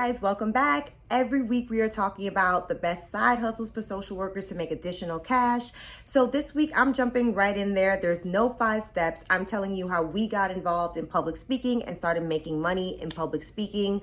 guys, welcome back. Every week we are talking about the best side hustles for social workers to make additional cash. So this week I'm jumping right in there. There's no 5 steps. I'm telling you how we got involved in public speaking and started making money in public speaking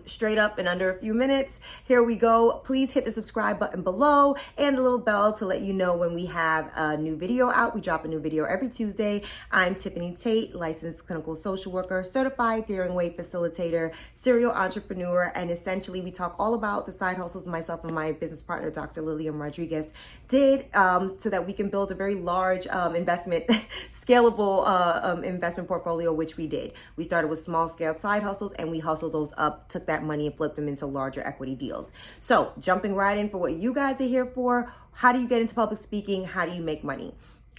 straight up in under a few minutes. Here we go. Please hit the subscribe button below and the little bell to let you know when we have a new video out. We drop a new video every Tuesday. I'm Tiffany Tait, licensed clinical social worker, certified daring way facilitator, serial entrepreneur, and essentially we talk all about the side hustles myself and my business partner, Dr. Lillian Rodriguez, did so that we can build a very large investment, scalable investment portfolio, which we did. We started with small scale side hustles and we hustled those up, took that money and flipped them into larger equity deals. So jumping right in for what you guys are here for, how do you get into public speaking? How do you make money?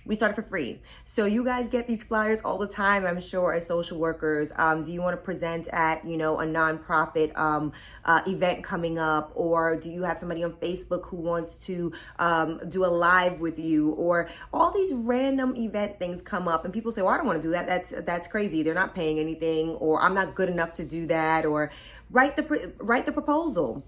We started for free. So you guys get these flyers all the time, I'm sure, as social workers. Do you want to present at, a nonprofit event coming up? Or do you have somebody on Facebook who wants to do a live with you? Or all these random event things come up and people say, well, I don't want to do that. That's crazy. They're not paying anything, or I'm not good enough to do that, or write the proposal.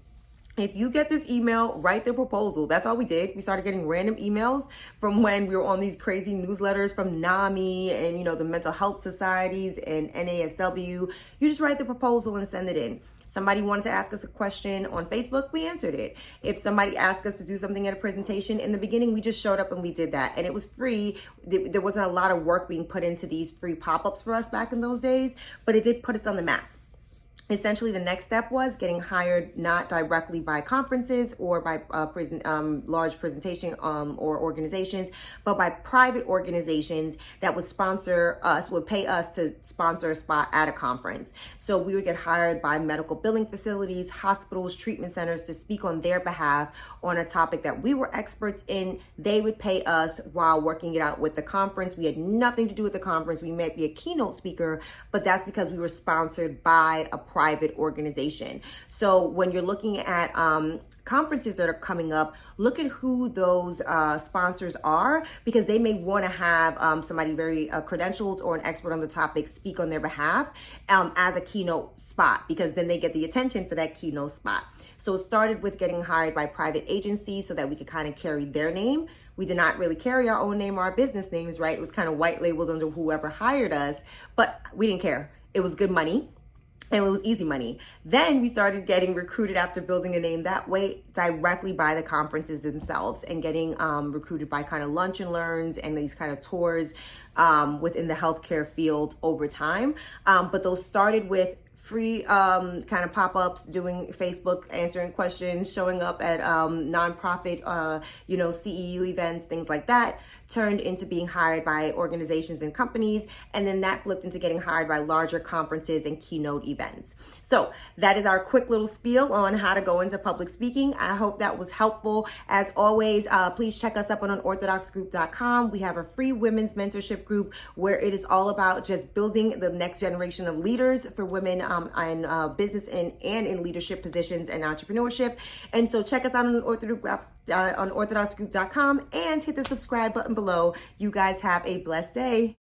If you get this email, write the proposal. That's all we did. We started getting random emails from when we were on these crazy newsletters from NAMI and, the mental health societies and NASW. You just write the proposal and send it in. Somebody wanted to ask us a question on Facebook, we answered it. If somebody asked us to do something at a presentation, in the beginning, we just showed up and we did that. And it was free. There wasn't a lot of work being put into these free pop-ups for us back in those days, but it did put us on the map. Essentially, the next step was getting hired not directly by conferences or by large presentation or organizations, but by private organizations that would sponsor us, would pay us to sponsor a spot at a conference. So we would get hired by medical billing facilities, hospitals, treatment centers to speak on their behalf on a topic that we were experts in. They would pay us while working it out with the conference. We had nothing to do with the conference. We might be a keynote speaker, but that's because we were sponsored by a private organization. So when you're looking at conferences that are coming up, look at who those sponsors are, because they may want to have somebody very credentialed or an expert on the topic speak on their behalf as a keynote spot, because then they get the attention for that keynote spot. So it started with getting hired by private agencies so that we could kind of carry their name. We did not really carry our own name or our business names, right? It was kind of white labeled under whoever hired us, but we didn't care. It was good money. And it was easy money. Then we started getting recruited after building a name that way directly by the conferences themselves, and getting recruited by kind of lunch and learns and these kind of tours within the healthcare field over time. But those started with free kind of pop-ups, doing Facebook, answering questions, showing up at nonprofit, CEU events, things like that, turned into being hired by organizations and companies. And then that flipped into getting hired by larger conferences and keynote events. So that is our quick little spiel on how to go into public speaking. I hope that was helpful. As always, please check us up on unorthodoxgroup.com. We have a free women's mentorship group where it is all about just building the next generation of leaders for women in business and in leadership positions and entrepreneurship. And so check us out on unorthodoxgroup.com and hit the subscribe button below. You guys have a blessed day.